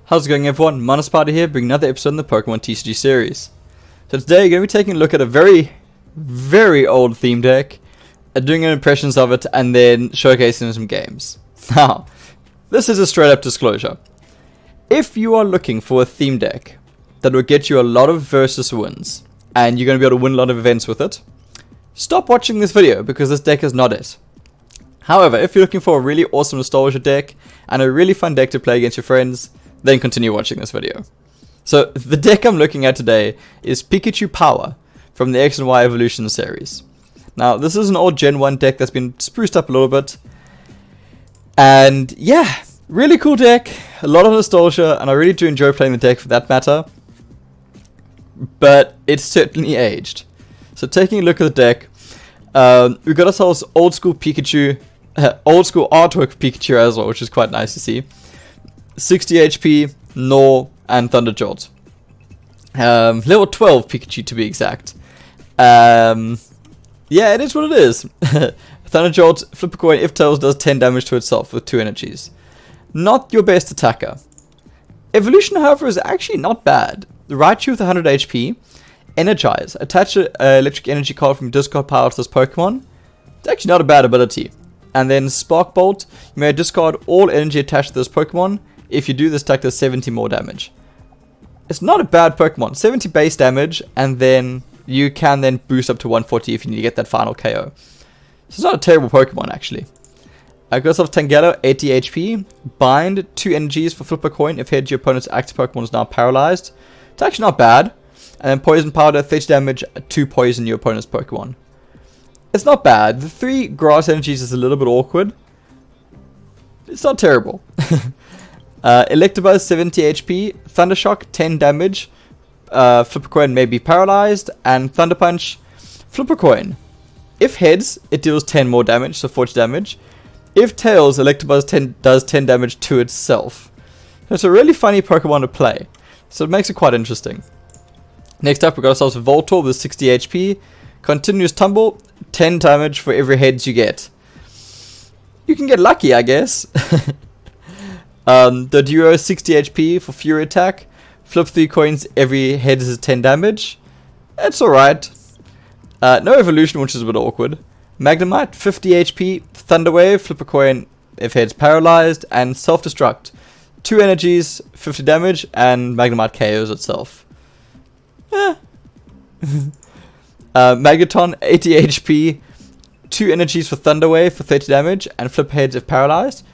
How's it going, everyone? Mountainspyder here, bringing another episode in the Pokemon TCG series. So today we're going to be taking a look at a very, very old theme deck, doing impressions of it, and then showcasing some games. Now, this is a straight up disclosure. If you are looking for a theme deck that will get you a lot of versus wins, and you're going to be able to win a lot of events with it, stop watching this video because this deck is not it. However, if you're looking for a really awesome nostalgia deck and a really fun deck to play against your friends, then continue watching this video. So the deck I'm looking at today is Pikachu Power from the X and Y Evolution series. Now this is an old Gen 1 deck that's been spruced up a little bit. And yeah, really cool deck, a lot of nostalgia, and I really do enjoy playing the deck for that matter. But it's certainly aged. So taking a look at the deck, we've got ourselves old school Pikachu, old school artwork Pikachu as well, which is quite nice to see. 60 HP, Gnaw, and Thunder Jolt. Level 12 Pikachu to be exact. Yeah, it is what it is. Thunder Jolt, flip a coin, if Tails does 10 damage to itself with 2 energies. Not your best attacker. Evolution, however, is actually not bad. The Raichu with 100 HP, Energize, attach an electric energy card from discard pile to this Pokemon. It's actually not a bad ability. And then Spark Bolt, you may discard all energy attached to this Pokemon. If you do, this attack does 70 more damage. It's not a bad Pokemon. 70 base damage, and then you can then boost up to 140 if you need to get that final KO. So it's not a terrible Pokemon, actually. Aggressive Tangela, 80 HP. Bind, 2 energies for flip a coin. If head, your opponent's active Pokemon is now paralyzed. It's actually not bad. And then Poison Powder, 30 damage to poison your opponent's Pokemon. It's not bad. The 3 grass energies is a little bit awkward. It's not terrible. Electabuzz, 70 HP. Thundershock, 10 damage. Flip a coin may be paralyzed. And Thunder Punch, flip a coin. If heads, it deals 10 more damage, so 40 damage. If tails, Electabuzz does 10 damage to itself. It's a really funny Pokemon to play. So it makes it quite interesting. Next up, we got ourselves a Voltorb with 60 HP. Continuous Tumble, 10 damage for every heads you get. You can get lucky, I guess. The Duo, 60 HP for Fury Attack. Flip 3 coins, every heads is 10 damage. It's alright. No Evolution, which is a bit awkward. Magnemite, 50 HP. Thunder Wave, flip a coin if heads paralyzed. And Self-Destruct, 2 energies, 50 damage, and Magnemite KOs itself. Magaton, 80 HP, 2 energies for Thunder Wave for 30 damage, and flip heads if paralyzed.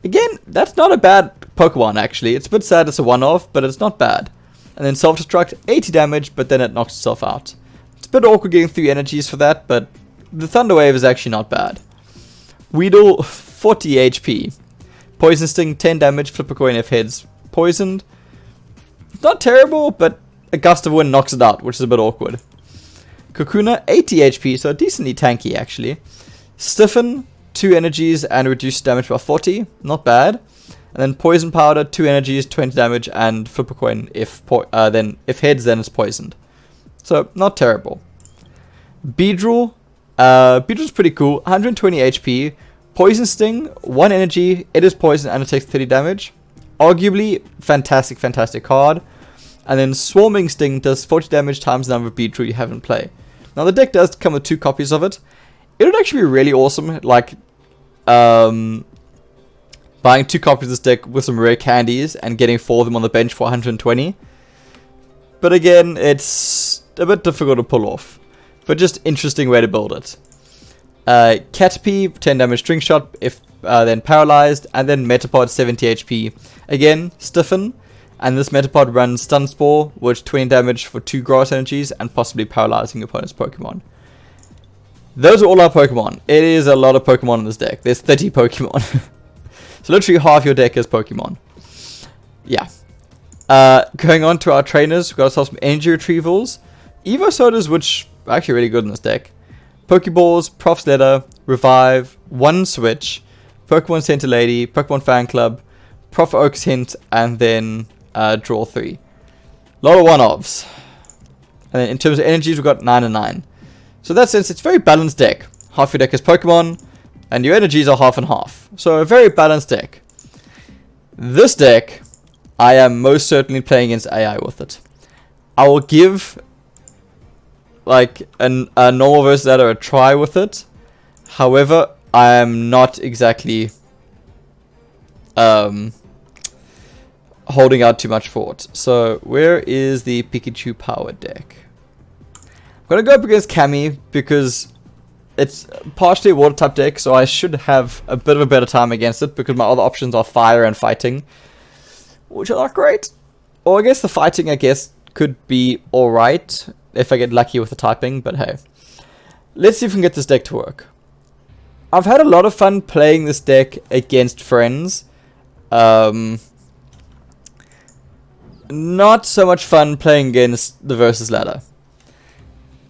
Again, that's not a bad Pokemon actually. It's a bit sad it's a one-off, but it's not bad. And then Self-Destruct, 80 damage, but then it knocks itself out. It's a bit awkward getting 3 energies for that, but the Thunder Wave is actually not bad. Weedle, 40 HP. Poison Sting, 10 damage, flip a coin if heads poisoned. It's not terrible, but a gust of wind knocks it out, which is a bit awkward. Kakuna, 80 HP, so decently tanky actually. Stiffen, 2 energies and reduce damage by 40, not bad. And then Poison Powder, 2 energies, 20 damage, and flip a coin if heads, then it's poisoned. So not terrible. Beedrill, Beedrill's pretty cool, 120 HP. Poison Sting, 1 energy, it is poison and it takes 30 damage. Arguably, fantastic card. And then Swarming Sting does 40 damage times the number of Beedrill you have in play. Now the deck does come with 2 copies of it. It would actually be really awesome, like buying 2 copies of this deck with some rare candies and getting 4 of them on the bench for 120. But again, it's a bit difficult to pull off. But just interesting way to build it. Caterpie, 10 damage string shot if then paralyzed. And then Metapod, 70 HP. Again, Stiffen. And this Metapod runs Stun Spore, which 20 damage for 2 grass energies and possibly paralyzing your opponent's Pokemon. Those are all our Pokemon. It is a lot of Pokemon in this deck. There's 30 Pokemon. So literally half your deck is Pokemon. Yeah. Going on to our trainers, we've got ourselves some energy retrievals. Evo Sodas, which are actually really good in this deck. Pokeballs, Prof's Letter, Revive, One Switch, Pokemon Center Lady, Pokemon Fan Club, Prof Oak's Hint, and then draw 3. A lot of one-offs. And then in terms of energies, we've got 9 and 9. So in that sense, it's a very balanced deck. Half your deck is Pokemon, and your energies are half and half. So a very balanced deck. This deck I am most certainly playing against AI with it. I will give like a normal versus ladder a try with it. However, I am not exactly holding out too much for it. So where is the Pikachu Power deck? I'm gonna go up against Cammy because it's partially a water type deck, so I should have a bit of a better time against it because my other options are fire and fighting, which are not great. Or I guess the fighting, I guess, could be alright if I get lucky with the typing, but hey. Let's see if we can get this deck to work. I've had a lot of fun playing this deck against friends. Not so much fun playing against the versus ladder.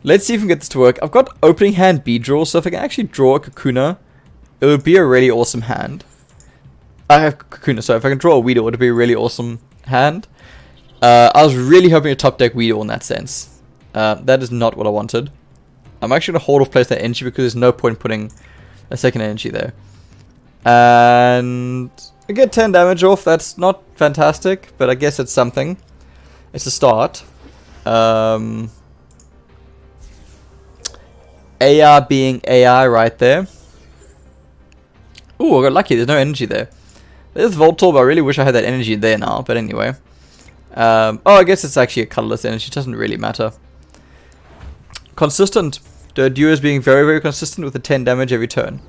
Let's see if we can get this to work. I've got opening hand B-draw, so if I can actually draw a Kakuna, it would be a really awesome hand. I have Kakuna, so if I can draw a Weedle, it would be a really awesome hand. I was really hoping to top deck Weedle in that sense. That is not what I wanted. I'm actually going to hold off place that energy because there's no point putting a second energy there. And I get 10 damage off. That's not fantastic, but I guess it's something. It's a start. AR being AI right there. Ooh, I got lucky. There's no energy there. There's Voltorb, but I really wish I had that energy there now. But anyway. Oh, I guess it's actually a colorless energy. It doesn't really matter. Consistent. The duo is being very, very consistent with the 10 damage every turn.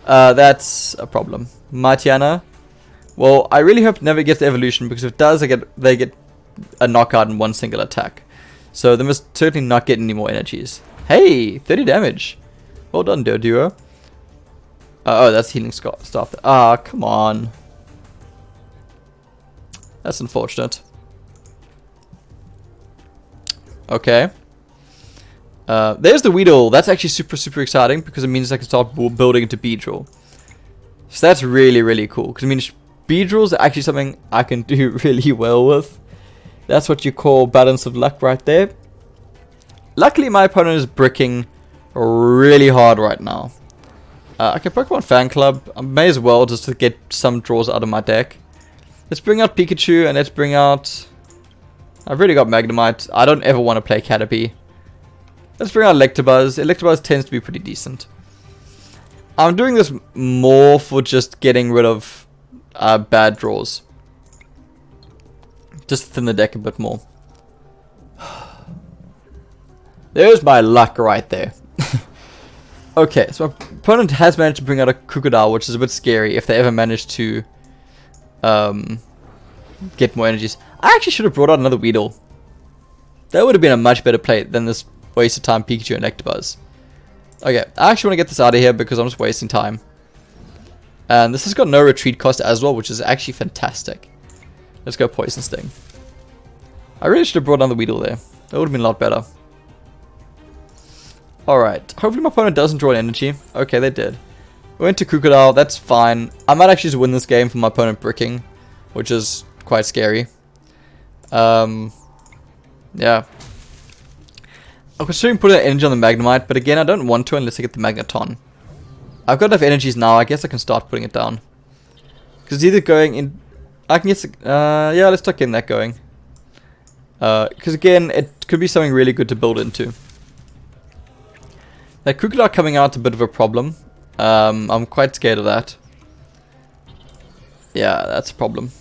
That's a problem. Mightyana. Well, I really hope it never gets the evolution, because if it does, they get a knockout in one single attack. So they must certainly not get any more energies. Hey, 30 damage. Well done, duo. Oh, that's healing stuff. Ah, come on. That's unfortunate. Okay. There's the Weedle. That's actually super, super exciting because it means I can start building into Beedrill. So that's really, really cool. Because it means Beedrills are actually something I can do really well with. That's what you call balance of luck right there. Luckily, my opponent is bricking really hard right now. Okay, Pokemon Fan Club. I may as well just to get some draws out of my deck. Let's bring out Pikachu and let's bring out... I've really got Magnemite. I don't ever want to play Caterpie. Let's bring out Electabuzz. Electabuzz tends to be pretty decent. I'm doing this more for just getting rid of bad draws. Just to thin the deck a bit more. There's my luck right there. Okay, so my opponent has managed to bring out a Crocodile, which is a bit scary if they ever manage to get more energies. I actually should have brought out another Weedle. That would have been a much better play than this waste of time Pikachu and Electabuzz. Okay, I actually want to get this out of here because I'm just wasting time. And this has got no retreat cost as well, which is actually fantastic. Let's go Poison Sting. I really should have brought down the Weedle there. That would have been a lot better. Alright, hopefully my opponent doesn't draw an energy. Okay, they did. We went to Crocodile, that's fine. I might actually just win this game for my opponent bricking, which is quite scary. Yeah. I'm considering putting an energy on the Magnemite, but again, I don't want to unless I get the Magneton. I've got enough energies now, I guess I can start putting it down. Because it's either going in... I can get... yeah, let's start getting that going. Because again, it could be something really good to build into. That Crocodile coming out is a bit of a problem. I'm quite scared of that. Yeah, that's a problem.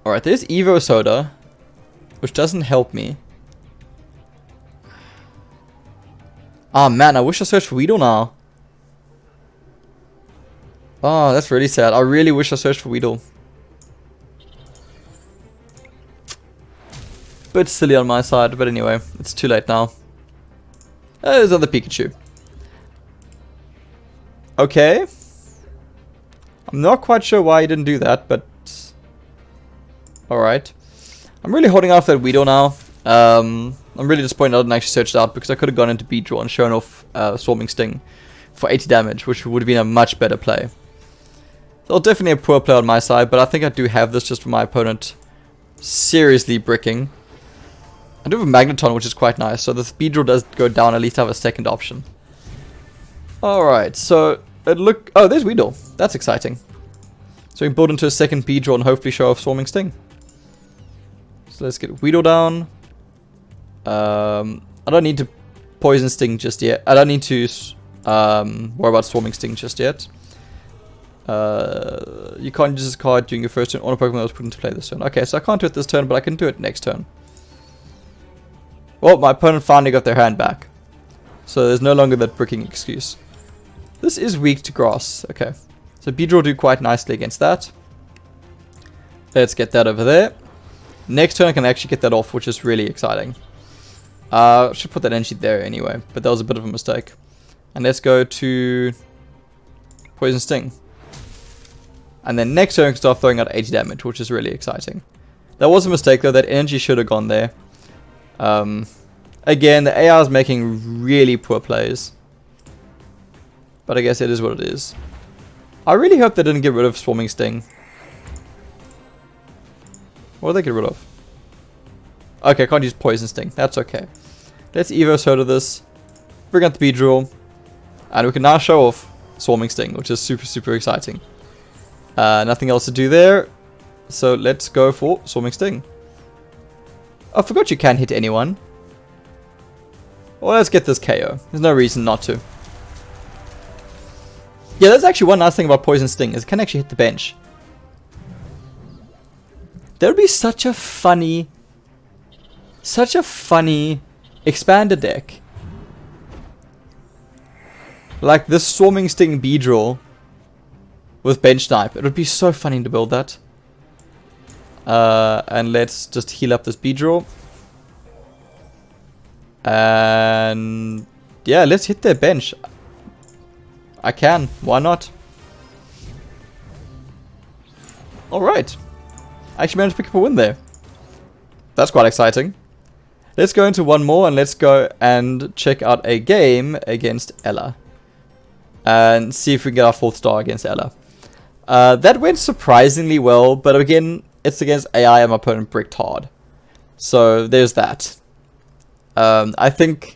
Alright, there's Evo Soda, which doesn't help me. Oh man, I wish I searched for Weedle now. Oh, that's really sad. I really wish I searched for Weedle. Bit silly on my side, but anyway, it's too late now. There's another Pikachu. Okay. I'm not quite sure why he didn't do that, but... Alright. I'm really holding off that Weedle now. I'm really disappointed I didn't actually search it out because I could have gone into Beedrill and shown off Swarming Sting for 80 damage, which would have been a much better play. So definitely a poor play on my side, but I think I do have this just for my opponent seriously bricking. I do have a Magneton, which is quite nice, so the Beedrill does go down, at least I have a second option. Alright, so it look... Oh, there's Weedle. That's exciting. So we can build into a second Beedrill and hopefully show off Swarming Sting. So let's get Weedle down. I don't need to Poison Sting just yet. I don't need to worry about Swarming Sting just yet. You can't use this card during your first turn on a Pokemon that was put into play this turn. Okay, so I can't do it this turn, but I can do it next turn. Well, my opponent finally got their hand back. So there's no longer that bricking excuse. This is weak to grass. Okay. So Beedrill will do quite nicely against that. Let's get that over there. Next turn I can actually get that off, which is really exciting. Should put that energy there anyway, but that was a bit of a mistake. And let's go to Poison Sting. And then next turn I can start throwing out 80 damage, which is really exciting. That was a mistake though, that energy should have gone there. Again, the AI is making really poor plays. But I guess it is what it is. I really hope they didn't get rid of Swarming Sting. What did they get rid of? Okay, I can't use Poison Sting. That's okay. Let's Evo Soda this. Bring out the Beedrill. And we can now show off Swarming Sting, which is super, super exciting. Nothing else to do there. So let's go for Swarming Sting. I forgot you can hit anyone. Well, let's get this KO. There's no reason not to. Yeah, that's actually one nice thing about Poison Sting, is it can actually hit the bench. That would be such a funny expanded deck. Like this Swarming Sting Beedrill with Bench Snipe. It would be so funny to build that. And let's just heal up this Beedrill. And yeah, let's hit their bench. I can. Why not? Alright. I actually managed to pick up a win there. That's quite exciting. Let's go into one more and let's go and check out a game against Ella. And see if we can get our 4th star against Ella. That went surprisingly well, but again, it's against AI and my opponent bricked hard. So there's that. I think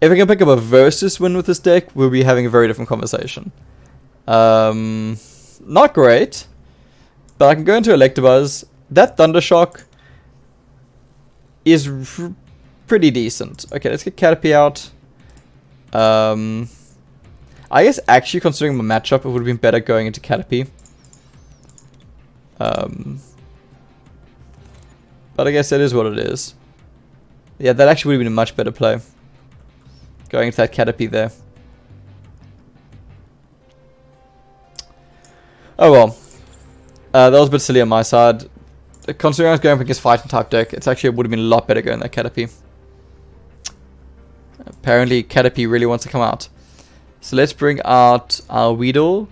if we can pick up a versus win with this deck, we'll be having a very different conversation. Not great, but I can go into Electabuzz. That Thundershock is pretty decent. Okay, let's get Caterpie out. I guess actually considering my matchup, it would have been better going into Caterpie. But I guess that is what it is. Yeah, that actually would have been a much better play. Going into that Caterpie there. Oh well. That was a bit silly on my side. Considering I was going up against Fighting type deck, it's actually would have been a lot better going that Caterpie. Apparently Caterpie really wants to come out. So let's bring out our Weedle.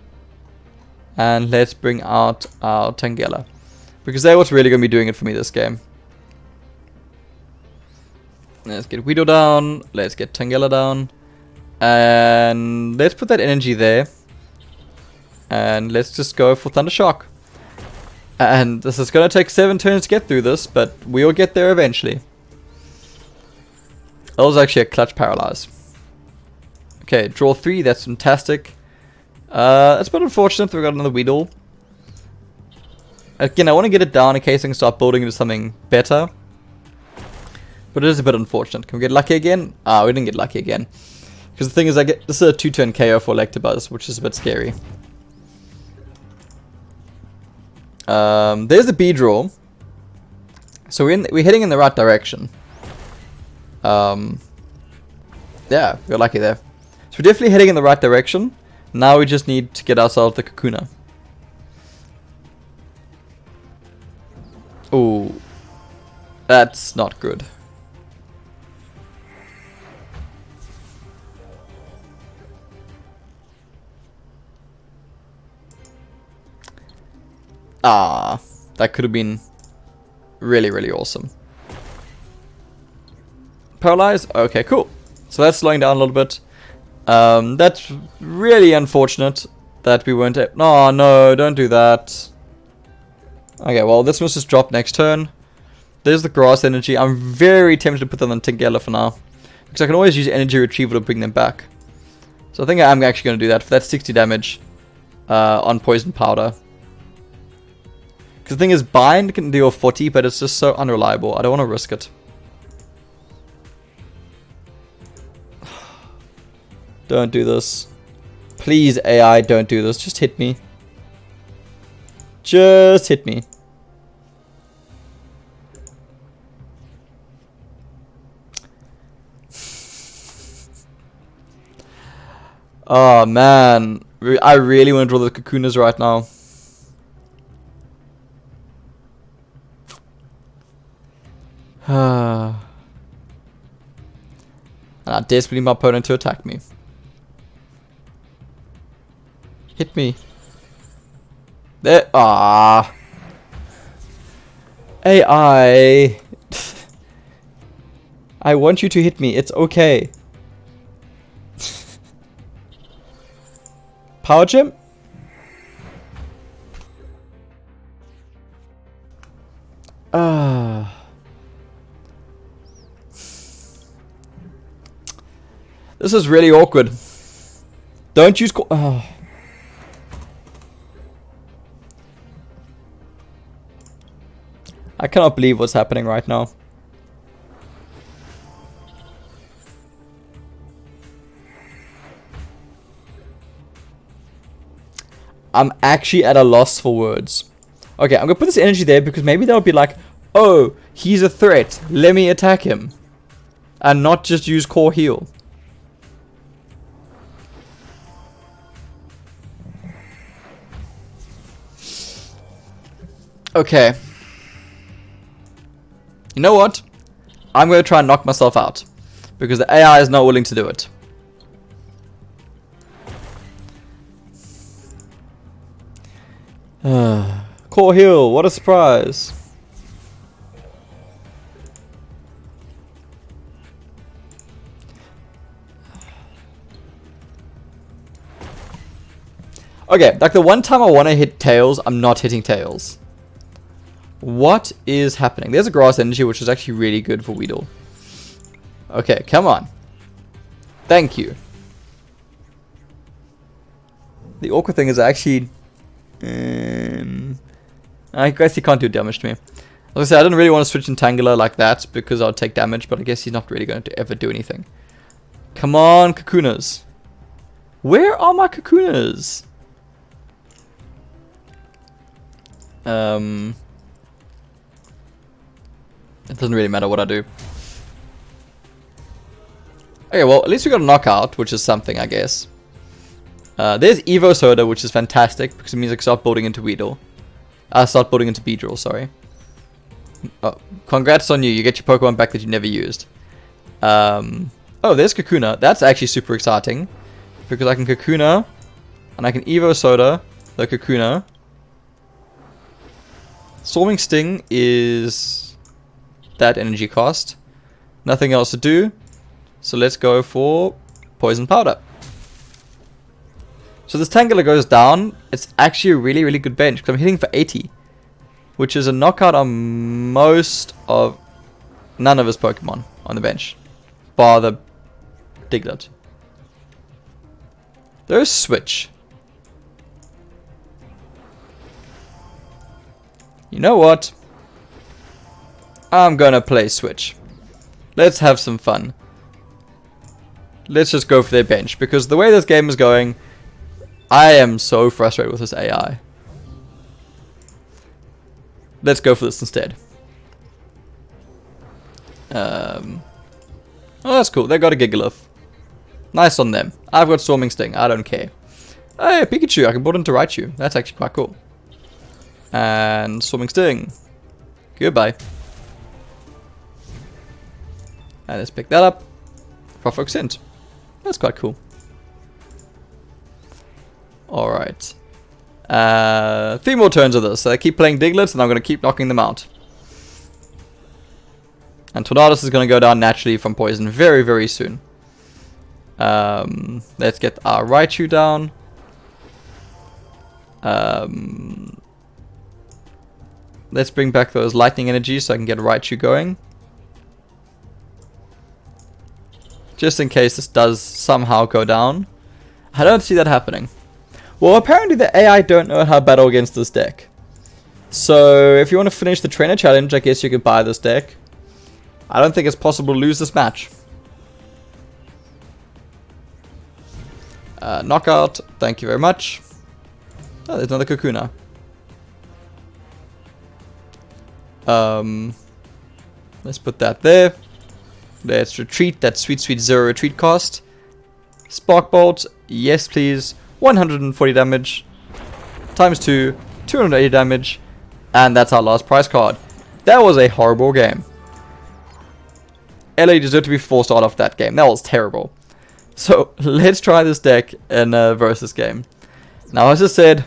And let's bring out our Tangela. Because they're what's really going to be doing it for me this game. Let's get Weedle down. Let's get Tangela down. And let's put that energy there. And let's just go for Thunder Shock. And this is going to take 7 turns to get through this, but we'll get there eventually. That was actually a clutch Paralyze. Okay, draw 3, that's fantastic. It's a bit unfortunate that we got another Weedle. Again, I want to get it down in case I can start building into something better. But it is a bit unfortunate. Can we get lucky again? Ah, we didn't get lucky again. Because the thing is, this is a 2-turn KO for Electabuzz, which is a bit scary. There's the Beedrill. So we're heading in the right direction. Yeah, we're lucky there. So we're definitely heading in the right direction. Now we just need to get ourselves the Kakuna. Ooh. That's not good. Ah, that could have been really, really awesome. Paralyze? Okay, cool. So that's slowing down a little bit. That's really unfortunate that we weren't able... No, no, don't do that. Okay, well, this must just drop next turn. There's the grass energy. I'm very tempted to put them on Tangela for now. Because I can always use energy retrieval to bring them back. So I think I'm actually going to do that for that 60 damage on Poison Powder. The thing is, bind can deal 40, but it's just so unreliable. I don't want to risk it. Don't do this. Please, AI, don't do this. Just hit me. Just hit me. Oh, man. I really want to draw the Cocooners right now. And I desperately need my opponent to attack me. Hit me. There. Ah. AI. I want you to hit me. It's okay. Power Gem? This is really awkward. Don't use... I cannot believe what's happening right now. I'm actually at a loss for words. Okay, I'm gonna put this energy there because maybe they'll be like, oh, he's a threat. Let me attack him. And not just use core heal. Okay. You know what? I'm going to try and knock myself out. Because the AI is not willing to do it. Core heal, what a surprise. Okay, like the one time I want to hit Tails, I'm not hitting Tails. What is happening? There's a grass energy, which is actually really good for Weedle. Okay, come on. Thank you. The awkward thing is actually... I guess he can't do damage to me. As I said, I didn't really want to switch Entangler like that because I would take damage, but I guess he's not really going to ever do anything. Come on, Cocooners. Where are my Cocooners? It doesn't really matter what I do. Okay, well, at least we got a knockout, which is something, I guess. There's Evo Soda, which is fantastic, because it means I can start building into Weedle. Start building into Beedrill, sorry. Oh, congrats on you, you get your Pokemon back that you never used. Oh, there's Kakuna. That's actually super exciting, because I can Kakuna, and I can Evo Soda the Kakuna. Swarming Sting is that energy cost. Nothing else to do. So let's go for Poison Powder. So this Tangela goes down. It's actually a really, really good bench because I'm hitting for 80. Which is a knockout on most of... none of his Pokemon on the bench. Bar the Diglett. There's Switch. You know what? I'm gonna play Switch. Let's have some fun. Let's just go for their bench, because the way this game is going, I am so frustrated with this AI. Let's go for this instead. Oh, that's cool. They got a Gigalith. Nice on them. I've got Swarming Sting. I don't care. Hey, Pikachu. I can put into Raichu. That's actually quite cool. And Swarming Sting. Goodbye. And let's pick that up. Profoc Scent. That's quite cool. Alright. 3 more turns of this. So I keep playing Diglets and I'm going to keep knocking them out. And Tornadus is going to go down naturally from poison very, very soon. Let's get our Raichu down. Let's bring back those lightning energies so I can get Raichu going. Just in case this does somehow go down. I don't see that happening. Well, apparently the AI don't know how to battle against this deck. So if you want to finish the trainer challenge, I guess you could buy this deck. I don't think it's possible to lose this match. Knockout, thank you very much. Oh, there's another Kakuna. Let's put that there. Let's retreat, that sweet 0 retreat cost. Spark Bolt, yes please. 140 damage. Times 2, 280 damage. And that's our last prize card. That was a horrible game. LA deserved to be forced out of that game. That was terrible. So let's try this deck in a versus game. Now, as I said,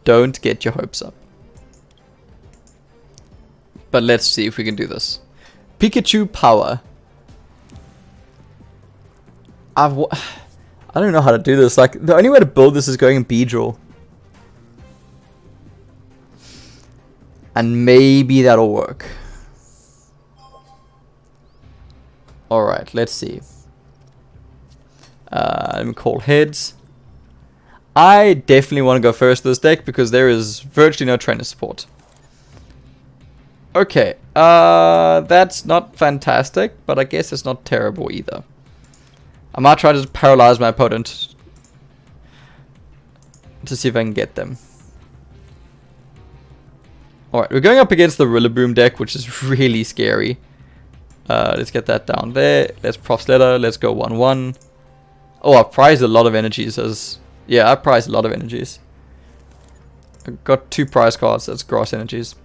don't get your hopes up. But let's see if we can do this. Pikachu Power. I don't know how to do this. Like, the only way to build this is going in Beedrill. And maybe that'll work. Alright, let's see. Let me call heads. I definitely want to go first this deck because there is virtually no trainer support. Okay, that's not fantastic, but I guess it's not terrible either. I might try to paralyze my opponent to see if I can get them. Alright, we're going up against the Rillaboom deck, which is really scary. Let's get that down there. Let's Prof's Letter. Let's go 1-1. Oh, I prized a lot of energies as... Yeah, I prized a lot of energies. I got 2 prize cards. That's grass energies.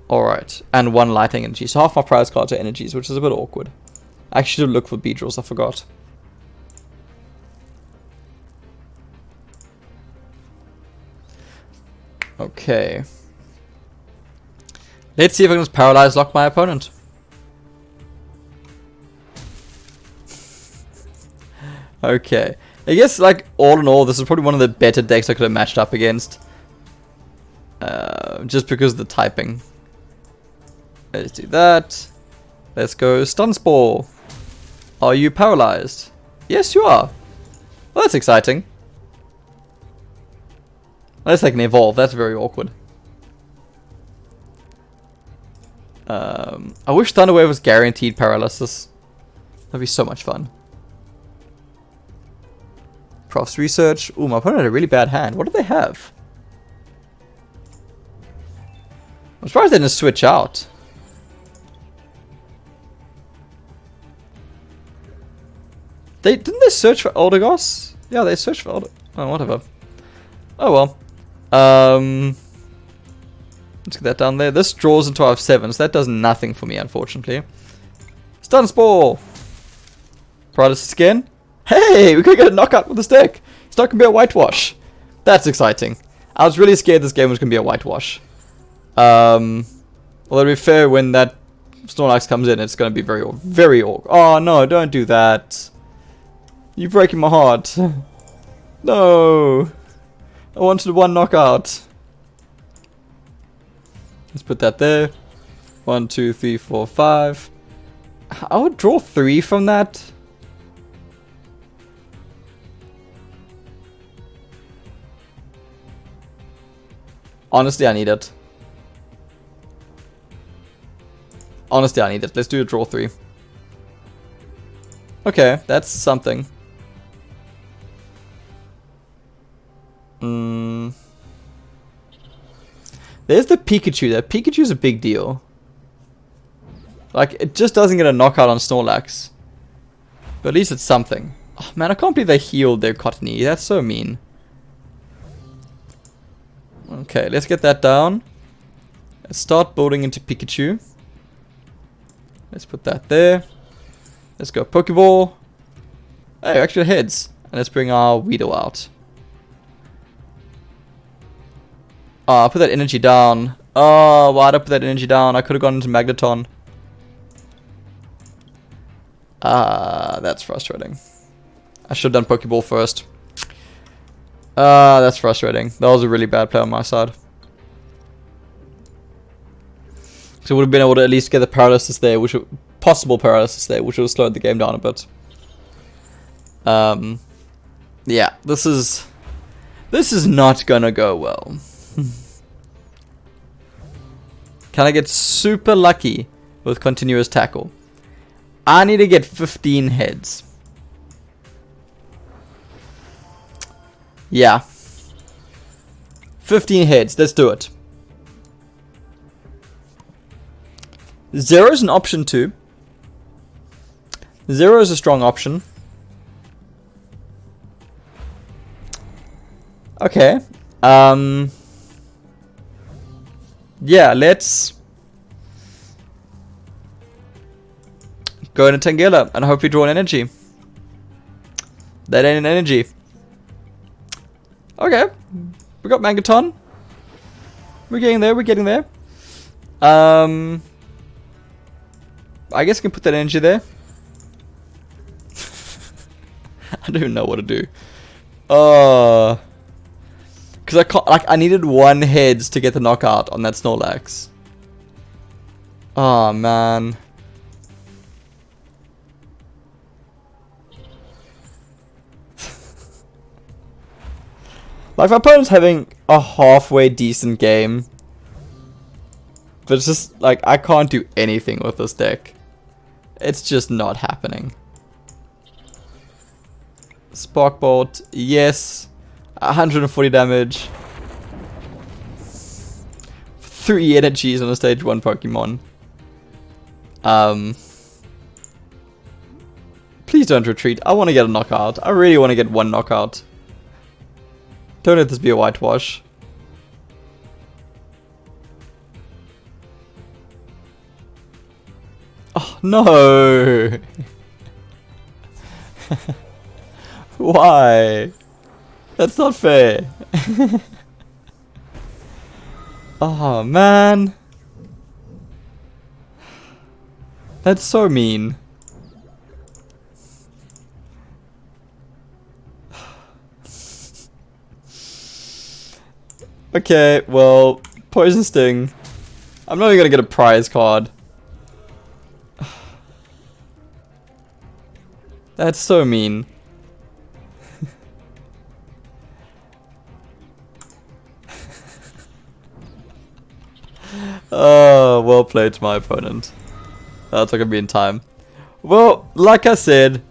Alright, and 1 lightning energy. So half my prize cards are energies, which is a bit awkward. I actually should look for Beedrills, I forgot. Okay. Let's see if I can just paralyze lock my opponent. Okay. I guess, like, all in all, this is probably one of the better decks I could have matched up against. Just because of the typing. Let's do that. Let's go Stun Spore. Are you paralyzed? Yes, you are. Well, that's exciting. Unless I can evolve, that's very awkward. I wish Thunderwave was guaranteed paralysis. That'd be so much fun. Prof's Research. Ooh, my opponent had a really bad hand. What do they have? I'm surprised they didn't switch out. Didn't they search for Eldegoss? Yeah, they searched for Eldegoss. Oh, whatever. Oh well. Let's get that down there. This draws into our 7, so that does nothing for me, unfortunately. Stun Spore! Paralysis again. Hey, we could get a knockout with this deck. It's not going to be a whitewash. That's exciting. I was really scared this game was going to be a whitewash. Well, to be fair, when that Snorlax comes in, it's going to be very awkward. Oh, no, don't do that. You're breaking my heart. No. I wanted 1 knockout. Let's put that there. 1, 2, 3, 4, 5. I would draw 3 from that. Honestly, I need it. Honestly, I need it. Let's do a draw 3. Okay, that's something. There's the Pikachu. That Pikachu's a big deal. Like, it just doesn't get a knockout on Snorlax. But at least it's something. Oh, man, I can't believe they healed their Cottony. That's so mean. Okay, let's get that down. Let's start building into Pikachu. Let's put that there. Let's go Pokeball. Hey, extra heads. And let's bring our Weedle out. Oh, I put that energy down. Oh, why'd I put that energy down? I could have gone into Magneton. Ah, that's frustrating. I should have done Pokeball first. Ah, that's frustrating. That was a really bad play on my side. So would have been able to at least get the paralysis there, which possible paralysis there, which would have slowed the game down a bit. Yeah, this is not gonna go well. Can I get super lucky with continuous tackle? I need to get 15 heads. Yeah. 15 heads. Let's do it. 0 is an option too. 0 is a strong option. Okay. Yeah, let's go into Tangela and hope we draw an energy. That ain't an energy. Okay. We got Mangaton. We're getting there, we're getting there. I guess I can put that energy there. I don't even know what to do. Because I can't, like, I needed 1 heads to get the knockout on that Snorlax. Oh man. Like, my opponent's having a halfway decent game. But it's just, like, I can't do anything with this deck. It's just not happening. Spark Bolt, yes. 140 damage. 3 energies on a stage 1 Pokemon. Please don't retreat. I want to get a knockout. I really want to get 1 knockout. Don't let this be a whitewash. Oh, no! Why? That's not fair. Oh, man. That's so mean. Okay, well, Poison Sting. I'm not even gonna get a prize card. That's so mean. Oh, well played to my opponent. That's not gonna be in time. Well, like I said,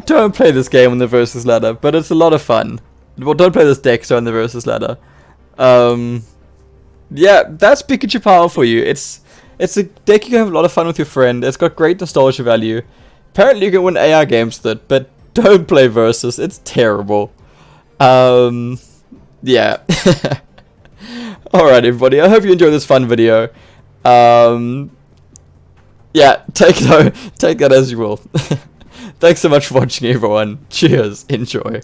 don't play this game on the versus ladder, but it's a lot of fun. Well, don't play this deck so on the versus ladder. Yeah, that's Pikachu Power for you. It's a deck you can have a lot of fun with your friend. It's got great nostalgia value. Apparently you can win AR games with it, but don't play versus. It's terrible. Yeah. Alright everybody, I hope you enjoyed this fun video. Yeah, take that as you will. Thanks so much for watching everyone. Cheers, enjoy.